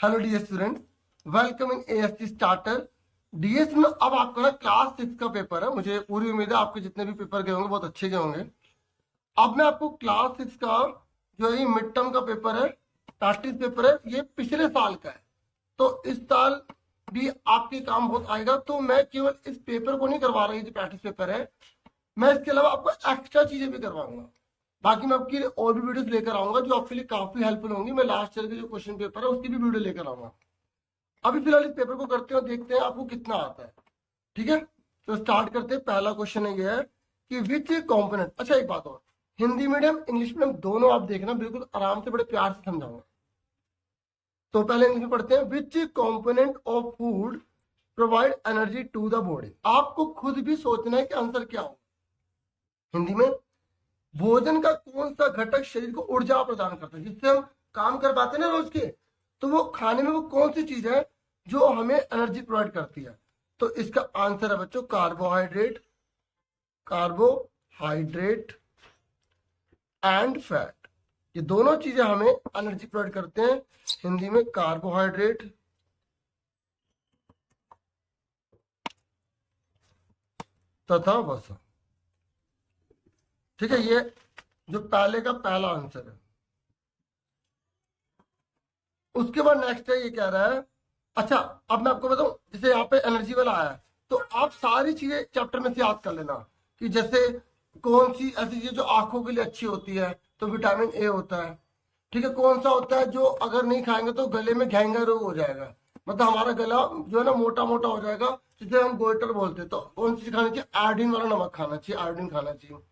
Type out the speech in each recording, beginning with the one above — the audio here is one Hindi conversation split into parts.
Hello dear student, welcome in AST starter. DS में अब आपका ना क्लास 6 का पेपर है। मुझे पूरी उम्मीद है आपके जितने भी पेपर गए होंगे बहुत अच्छे गए होंगे। अब मैं आपको क्लास 6 का जो है मिड टर्म का पेपर है, प्रैक्टिस पेपर है, ये पिछले साल का है। तो इस साल भी आपके काम बहुत आएगा। तो मैं केवल इस पेपर को नहीं करवा रही, जो प्रैक्टिस पेपर है, मैं इसके अलावा आपको एक्स्ट्रा चीजें भी करवाऊंगा। बाकी मैं आपकी और भी वीडियोस लेकर आऊंगा जो आपके लिए काफी हेल्पफुल होंगी। मैं लास्ट ईयर के जो क्वेश्चन पेपर है उसकी भी वीडियो लेकर आऊंगा। अभी फिलहाल इस पेपर को करते हैं और देखते हैं आपको कितना आता है। ठीक है, तो स्टार्ट करते हैं। पहला क्वेश्चन है ये है कि विच कंपोनेंट। अच्छा एक बात और, हिंदी मीडियम इंग्लिश मीडियम दोनों आप देखना, बिल्कुल आराम से बड़े प्यार से समझाऊंगा। तो पहले इंग्लिश में पढ़ते हैं। Which component of food provide energy to the body. आपको खुद भी सोचना है कि आंसर क्या हो। हिंदी में भोजन का कौन सा घटक शरीर को ऊर्जा प्रदान करता है, जिससे हम काम कर पाते हैं ना रोज के। तो वो खाने में वो कौन सी चीज है जो हमें एनर्जी प्रोवाइड करती है। तो इसका आंसर है बच्चों कार्बोहाइड्रेट, कार्बोहाइड्रेट एंड फैट। ये दोनों चीजें हमें एनर्जी प्रोवाइड करते हैं। हिंदी में कार्बोहाइड्रेट तथा वसा। ठीक है, ये जो पहले का पहला आंसर है। उसके बाद नेक्स्ट है, ये कह रहा है। अच्छा अब मैं आपको बताऊं, जैसे यहाँ पे एनर्जी वाला आया है, तो आप सारी चीजें चैप्टर में से याद कर लेना कि जैसे कौन सी ऐसी चीज जो आंखों के लिए अच्छी होती है, तो विटामिन ए होता है। ठीक है, कौन सा होता है जो अगर नहीं खाएंगे तो गले में घेंगा रोग हो जाएगा, मतलब हमारा गला जो है ना मोटा मोटा हो जाएगा, जिसे हम गोइटर बोलते हैं। तो कौन सी चीज खानी चाहिए, आयोडीन वाला नमक खाना चाहिए, आयोडीन खाना चाहिए।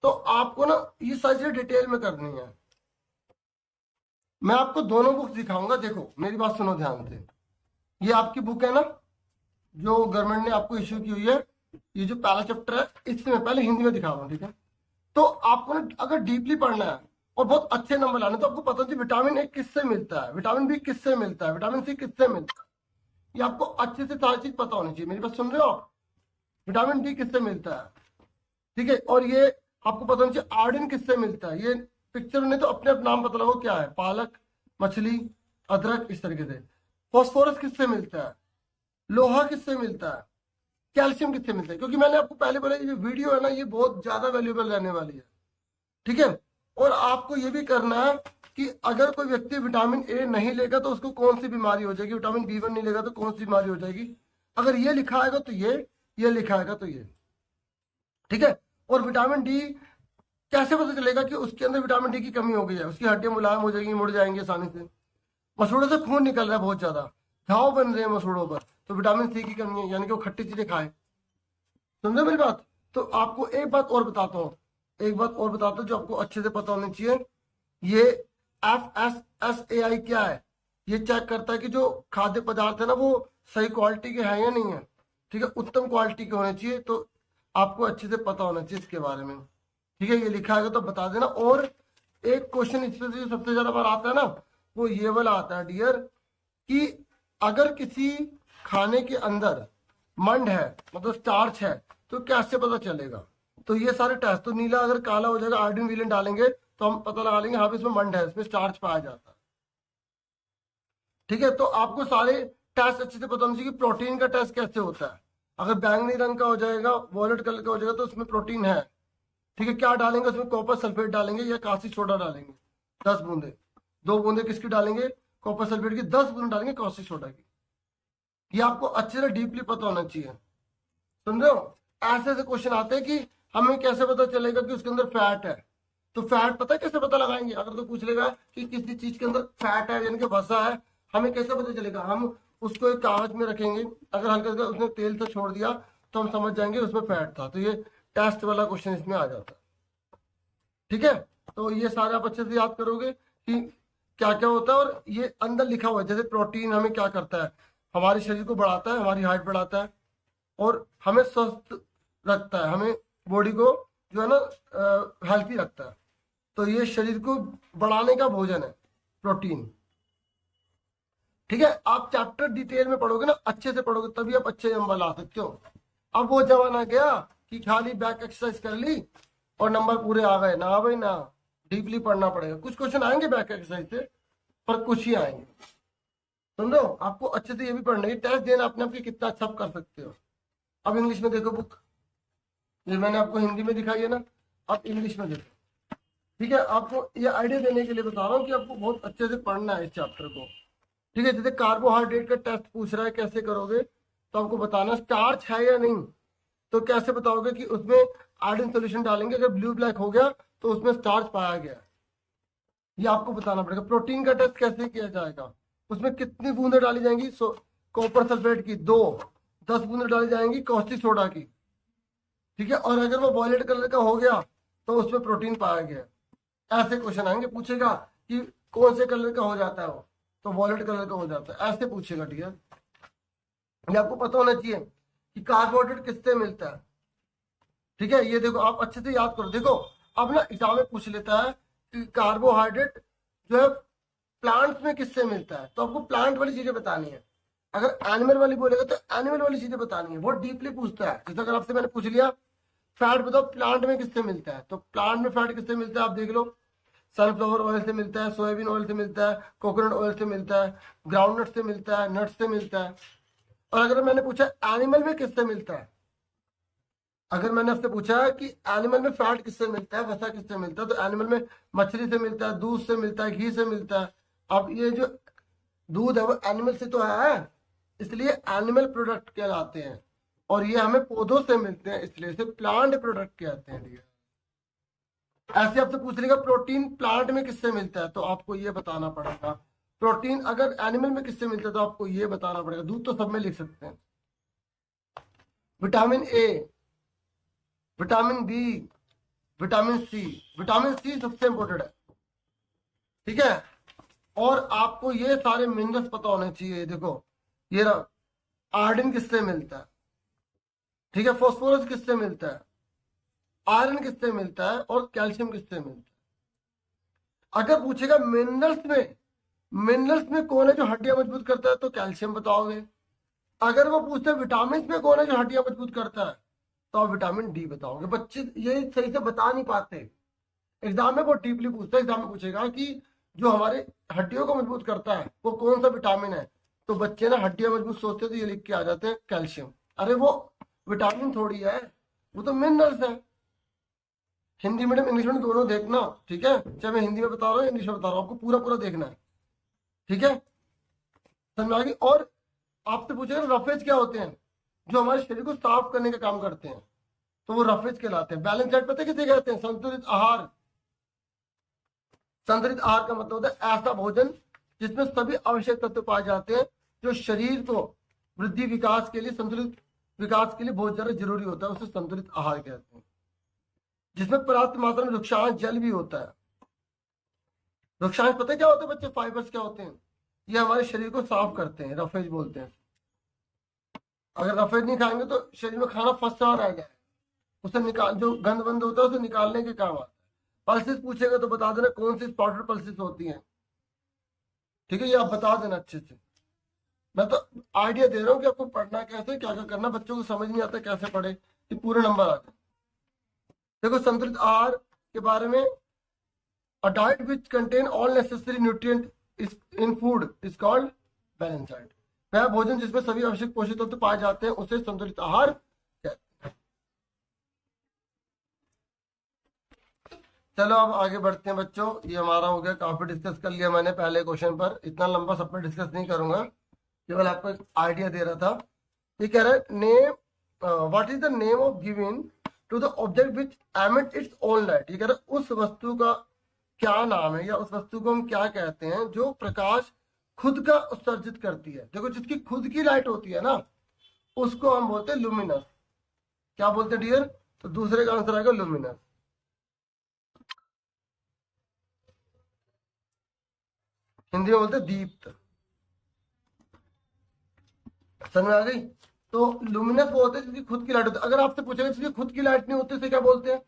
तो आपको ना ये सारी चीजें डिटेल में करनी है। मैं आपको दोनों बुक दिखाऊंगा, देखो मेरी बात सुनो ध्यान से। ये आपकी बुक है ना जो गवर्नमेंट ने आपको इश्यू की हुई है, ये जो पहला चैप्टर है, इससे मैं पहले हिंदी में दिखा रहा हूँ। ठीक है, तो आपको ना अगर डीपली पढ़ना है और बहुत अच्छे नंबर लाने, तो आपको पता चाहिए विटामिन ए किससे मिलता है, विटामिन बी किससे मिलता है, विटामिन सी किससे मिलता है। ये आपको अच्छे से सारी चीज पता होनी चाहिए। मेरी बात सुन रहे हो आप? विटामिन डी किससे मिलता है, ठीक है, और ये आपको पता होना चाहिए आयोडीन किससे मिलता है। ये पिक्चर ने तो अपने आप नाम पता लगो क्या है, पालक, मछली, अदरक, इस तरीके से। फॉस्फोरस किससे मिलता है, लोहा किससे मिलता है, कैल्शियम किससे मिलता है। क्योंकि मैंने आपको पहले बोला ये वीडियो है ना, ये बहुत ज्यादा वैल्यूएबल रहने वाली है। ठीक है, और आपको ये भी करना है कि अगर कोई व्यक्ति विटामिन ए नहीं लेगा तो उसको कौन सी बीमारी हो जाएगी, विटामिन बी वन नहीं लेगा तो कौन सी बीमारी हो जाएगी। अगर ये लिखा आएगा तो ये लिखा आएगा तो ये। ठीक है, और विटामिन डी कैसे पता चलेगा कि उसके अंदर विटामिन डी की कमी हो गई है, उसकी हड्डियां मुलायम हो जाएंगी, मुड़ जाएंगी आसानी से। मसूड़ों से खून निकल रहा है बहुत ज्यादा, घाव बन रहे हैं मसूड़ों पर, तो विटामिन सी की कमी है, यानी कि वो खट्टी चीजें खाए। समझे मेरी बात? तो आपको एक बात और बताता हूँ, एक बात और बताता हूँ जो आपको अच्छे से पता होनी चाहिए। ये FSSAI क्या है, ये चेक करता है कि जो खाद्य पदार्थ है ना वो सही क्वालिटी के हैं या नहीं है। ठीक है, उत्तम क्वालिटी के होने चाहिए। तो आपको अच्छे से पता होना चाहिए इसके बारे में। ठीक है, ये लिखा है तो बता देना। और एक क्वेश्चन इसमें से जो सबसे ज्यादा बार आता है ना, वो ये वाला आता है डियर, कि अगर किसी खाने के अंदर मंड है, मतलब स्टार्च है, तो कैसे पता चलेगा। तो ये सारे टेस्ट, तो नीला अगर काला हो जाएगा, आयोडीन विलेन डालेंगे तो हम पता लगा लेंगे हाँ इसमें मंड है, इसमें स्टार्च पाया जाता है। ठीक है, तो आपको सारे टेस्ट अच्छे से पता होना चाहिए कि प्रोटीन का टेस्ट कैसे होता है। अगर बैंगनी रंग का हो जाएगा, वॉयलेट कलर का हो जाएगा, तो उसमें प्रोटीन है। ठीक है, क्या डालेंगे उसमें, कॉपर सल्फेट डालेंगे या कास्टिक सोडा डालेंगे, 10 बूंदे, 2 बूंदे किसकी डालेंगे, कॉपर सल्फेट की, 10 बूंदे डालेंगे कास्टिक सोडा की। ये आपको अच्छे से डीपली पता होना चाहिए। सुन रहे हो? ऐसे ऐसे क्वेश्चन आते हैं कि हमें कैसे पता चलेगा कि उसके अंदर फैट है। तो फैट पता है कैसे पता लगाएंगे, अगर तो पूछ लेगा कि किसी चीज के अंदर फैट है यानी कि वसा है, हमें कैसे पता चलेगा। हम उसको एक कागज में रखेंगे, अगर हल्का हल्का उसने तेल से छोड़ दिया तो हम समझ जाएंगे उसमें फैट था। तो ये टेस्ट वाला क्वेश्चन इसमें आ जाता है। ठीक है, तो ये सारे आप अच्छे से याद करोगे कि क्या क्या होता है। और ये अंदर लिखा हुआ है, जैसे प्रोटीन हमें क्या करता है, हमारे शरीर को बढ़ाता है, हमारी हाइट बढ़ाता है और हमें स्वस्थ रखता है, हमें बॉडी को जो है ना हेल्थी रखता है। तो ये शरीर को बढ़ाने का भोजन है प्रोटीन। ठीक है, आप चैप्टर डिटेल में पढ़ोगे ना, अच्छे से पढ़ोगे, तभी आप अच्छे नंबर ला सकते हो। अब वो जमाना गया कि खाली बैक एक्सरसाइज कर ली और नंबर पूरे आ गए, ना भाई ना, डीपली पढ़ना पड़ेगा। कुछ क्वेश्चन आएंगे बैक एक्सरसाइज से, पर कुछ ही आएंगे। समझो, आपको अच्छे से ये भी पढ़ना है, टेस्ट देना अपने आप की कितना अच्छा आप कर सकते हो। अब इंग्लिश में देखो बुक, ये मैंने आपको हिंदी में दिखाई है ना, आप इंग्लिश में देखो। ठीक है, आपको ये आइडिया देने के लिए बता रहा हूँ कि आपको बहुत अच्छे से पढ़ना है इस चैप्टर को। ठीक है, जैसे कार्बोहाइड्रेट का टेस्ट पूछ रहा है कैसे करोगे, तो आपको बताना स्टार्च है या नहीं, तो कैसे बताओगे कि उसमें आयोडीन सोल्यूशन डालेंगे, अगर ब्लू ब्लैक हो गया तो उसमें स्टार्च पाया गया, ये आपको बताना पड़ेगा। प्रोटीन का टेस्ट कैसे किया जाएगा, उसमें कितनी बूंदें डाली जाएंगी, कॉपर सल्फेट की 2, 10 बूंदें डाली जाएंगी कॉस्टिक सोडा की। ठीक है, और अगर वो वॉयलेट कलर का हो गया तो उसमें प्रोटीन पाया गया। ऐसे क्वेश्चन आएंगे, पूछेगा कि कौन से कलर का हो जाता है वो, तो वॉयलेट कलर का हो जाता है, ऐसे पूछेगा। ठीक है, ये आपको पता होना चाहिए कि कार्बोहाइड्रेट किससे मिलता है। ठीक है, ये देखो आप अच्छे से याद करो। देखो अब ना एग्जाम में पूछ लेता है कि कार्बोहाइड्रेट जो है प्लांट्स में किससे मिलता है, तो आपको प्लांट वाली चीजें बतानी है। अगर एनिमल वाली बोलेगा तो एनिमल वाली चीजें बतानी है, बहुत डीपली पूछता है। जैसे अगर आपसे मैंने पूछ लिया फैट बताओ प्लांट में किससे मिलता है, तो प्लांट में फैट किससे मिलता है आप देख लो, सनफ्लावर ऑयल से मिलता है, सोयाबीन ऑयल से मिलता है, कोकोनट ऑयल से मिलता है, ग्राउंडनट से मिलता है, नट्स से मिलता है। और अगर मैंने पूछा एनिमल में किससे मिलता है, अगर मैंने आपसे पूछा कि एनिमल में फैट किससे मिलता है, वसा किससे मिलता है, तो एनिमल में मछली से मिलता है, दूध से मिलता है, घी से मिलता है। अब ये जो दूध है वो एनिमल से तो है, इसलिए एनिमल प्रोडक्ट कहलाते हैं, और ये हमें पौधों से मिलते हैं, इसलिए इसे प्लांट प्रोडक्ट कहते हैं। ठीक है, ऐसे आपसे पूछ लेगा प्रोटीन प्लांट में किससे मिलता है, तो आपको ये बताना पड़ेगा। प्रोटीन अगर एनिमल में किससे मिलता है तो आपको ये बताना पड़ेगा। दूध तो सब में लिख सकते हैं। Vitamin A, vitamin B, vitamin C, vitamin C सबसे इंपॉर्टेंट है। ठीक है, और आपको ये सारे मिनरल्स पता होने चाहिए। देखो ये आयोडीन किससे मिलता है, ठीक है, फॉस्फोरस किससे मिलता है, आयरन किससे मिलता है, और कैल्शियम किससे मिलता है। अगर पूछेगा मिनरल्स में कौन है जो हड्डियां मजबूत करता है, तो कैल्शियम बताओगे। अगर वो पूछते हैं विटामिन में कौन है जो हड्डियां मजबूत करता है, तो आप विटामिन डी बताओगे। बच्चे ये सही से बता नहीं पाते, एग्जाम में बहुत डीपली पूछता है। एग्जाम में पूछेगा कि जो हमारे हड्डियों को मजबूत करता है वो कौन सा विटामिन है, तो बच्चे ना हड्डियां मजबूत सोचते तो ये लिख के आ जाते हैं कैल्शियम। अरे वो विटामिन थोड़ी है, वो तो मिनरल्स है। हिंदी मीडियम इंग्लिश मीडियम दोनों देखना, ठीक है, चाहे मैं हिंदी में बता रहा हूँ इंग्लिश में बता रहा हूँ, आपको पूरा पूरा देखना है। ठीक है, समझ आ गई। और आपसे पूछेगा रफेज क्या होते हैं, जो हमारे शरीर को साफ करने का काम करते हैं, तो वो रफेज कहलाते हैं। बैलेंस डाइट पता है किसे कहते हैं, संतुलित आहार। संतुलित आहार का मतलब होता है ऐसा भोजन जिसमें सभी आवश्यक तत्व पाए जाते हैं, जो शरीर को वृद्धि विकास के लिए, संतुलित विकास के लिए बहुत ज्यादा जरूरी होता है, उसे संतुलित आहार कहते हैं। जिसमें पर्याप्त मात्रा में वृक्षांश जल भी होता है। वृक्षांश पता है क्या होता है बच्चे, फाइबर्स क्या होते हैं, ये हमारे शरीर को साफ करते हैं, रफेज बोलते हैं। अगर रफेज नहीं खाएंगे तो शरीर में खाना फंसा रह जाए, उसे निकाल, जो गंद बंद होता है उसे निकालने के काम आता है। पल्सेस पूछेगा तो बता देना कौन सी स्पॉटेड पल्सेस होती हैं। ठीक है, ये आप बता देना अच्छे से। मैं तो आइडिया दे रहा हूँ कि आपको पढ़ना कैसे, क्या क्या करना। बच्चों को समझ नहीं आता कैसे पढ़े कि पूरे नंबर आ जाए। देखो संतुलित आहार के बारे में, a diet which contain all necessary nutrient in food is called balance diet. वह भोजन जिसमें सभी आवश्यक पोषक तत्व पाए जाते हैं उसे संतुलित आहार कहते हैं। चलो अब आगे बढ़ते हैं बच्चों, ये हमारा हो गया, काफी डिस्कस कर लिया मैंने पहले क्वेश्चन पर, इतना लंबा सब पर डिस्कस नहीं करूंगा, केवल आपको एक आइडिया दे रहा था। ये कह रहा है name, what is the name of given to the object which emit its own light. ये कह रहा है उस वस्तु का क्या नाम है, या उस वस्तु को हम क्या कहते हैं जो प्रकाश खुद का उत्सर्जित करती है। देखो जिसकी खुद की लाइट होती है ना, उसको हम बोलते हैं लुमिनस। क्या बोलते हैं डियर, तो दूसरे का आंसर आएगा लुमिनस। हिंदी में बोलते हैं दीप्त। समझ में आ गई। तो लुमिनस वो होते हैं जिसकी खुद की लाइट होती है। अगर आपसे पूछेगा जिसकी खुद की लाइट नहीं होती उसे क्या बोलते हैं,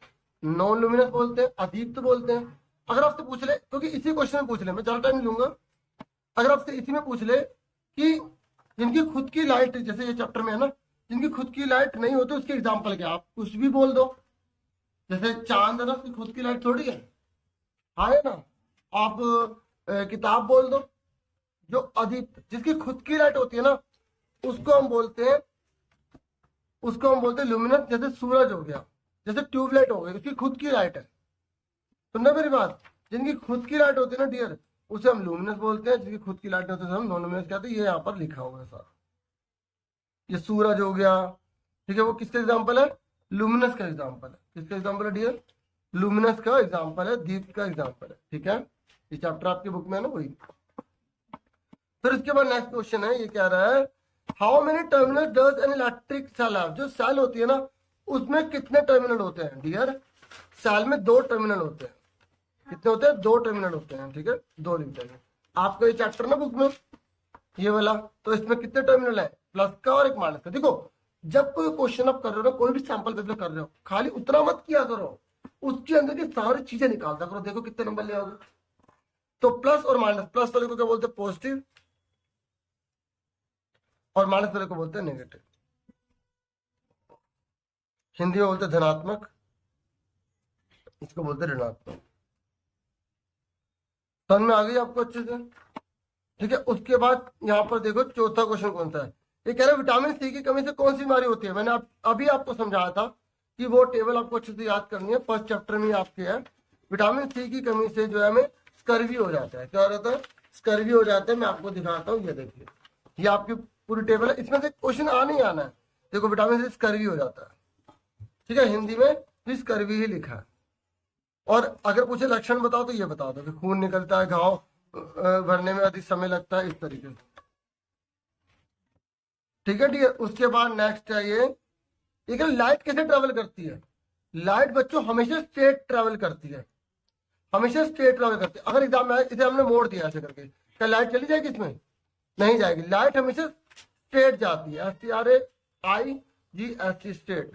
नॉन लुमिनस बोलते हैं, अदीप्त बोलते हैं। अगर आपसे पूछ ले, क्योंकि इसी क्वेश्चन में पूछ ले, मैं ज्यादा टाइम नहीं लूंगा, अगर आपसे इसी में पूछ ले कि जिनकी खुद की लाइट, जैसे ये चैप्टर में है ना, जिनकी खुद की लाइट नहीं होती उसके एग्जाम्पल क्या, आप कुछ भी बोल दो। जैसे चांद है ना, उसकी खुद की लाइट थोड़ी है, हाँ है ना। आप किताब बोल दो, जो अधिक, जिसकी खुद की लाइट होती है ना, उसको हम बोलते हैं लुमिनस। जैसे सूरज हो गया, जैसे ट्यूबलाइट हो गई, उसकी खुद की लाइट है। सुनना मेरी बात, जिनकी खुद की लाइट होती है ना डियर, उसे हम लुमिनस बोलते हैं। जिसकी खुद की लाइट होती है हम नॉन लुमिनस कहते हैं। ये यहाँ पर लिखा हुआ है सर। ये सूरज हो गया, ठीक है, वो किसका एग्जाम्पल है? लुमिनस का एग्जाम्पल है। किसका एग्जाम्पल है डियर? लुमिनस का एग्जाम्पल है, दीप का एग्जाम्पल है। ठीक है, ये चैप्टर आपकी बुक में है ना, वही। फिर इसके बाद नेक्स्ट क्वेश्चन है, ये कह रहा है how many terminal does an electric cell have. जो सेल होती है ना, उसमें कितने टर्मिनल होते हैं डियर? सेल में 2 टर्मिनल होते हैं। कितने होते हैं? 2 टर्मिनल होते हैं। ठीक है, 2 लिख देंगे। आपका ये चैप्टर ना बुक में, ये वाला, तो इसमें कितने टर्मिनल है? प्लस का और एक माइनस का। देखो, जब कोई क्वेश्चन आप कर रहे हो ना, कोई भी सैंपल पेपर कर रहे हो, खाली उतना मत किया करो, उसके अंदर की सारी चीजें निकालता करो। देखो कितने नंबर ले आओगे। तो प्लस और माइनस, प्लस वाले को क्या बोलते हैं? पॉजिटिव, और माइनस वाले को बोलते हैं नेगेटिव। हिंदी में बोलते हैं धनात्मक, इसको बोलते हैं ऋणात्मक। समझ में आ गई आपको अच्छे से? ठीक है, उसके बाद यहाँ पर देखो चौथा क्वेश्चन कौन सा है। ये कह रहा है विटामिन सी की कमी से कौन सी बीमारी होती है। मैंने अभी आपको समझाया था कि वो टेबल आपको अच्छे से याद करनी है, फर्स्ट चैप्टर में आपके है। विटामिन सी की कमी से जो है हमें स्कर्वी हो जाता है। क्या हो जाता है? स्कर्वी हो जाता है। मैं आपको दिखाता हूँ, ये देखिए, ये आपकी पूरी टेबल है। इसमें से क्वेश्चन नहीं आना है। देखो, विटामिन सी स्कर्वी हो जाता है। ठीक है, हिंदी में भी स्कर्वी ही लिखा है। और अगर पूछे लक्षण बताओ तो ये बता दो कि खून निकलता है, घाव भरने में अधिक समय लगता है, इस तरीके से। ठीक है डियर, उसके बाद नेक्स्ट है ये लाइट कैसे ट्रेवल करती है। लाइट बच्चों हमेशा स्ट्रेट ट्रेवल करती है, हमेशा स्ट्रेट ट्रेवल करती है। अगर एग्जाम में इसे हमने मोड़ दिया ऐसे करके, क्या लाइट चली जाएगी? इसमें नहीं जाएगी। लाइट हमेशा स्ट्रेट जाती है, STRAIGHT, स्ट्रेट।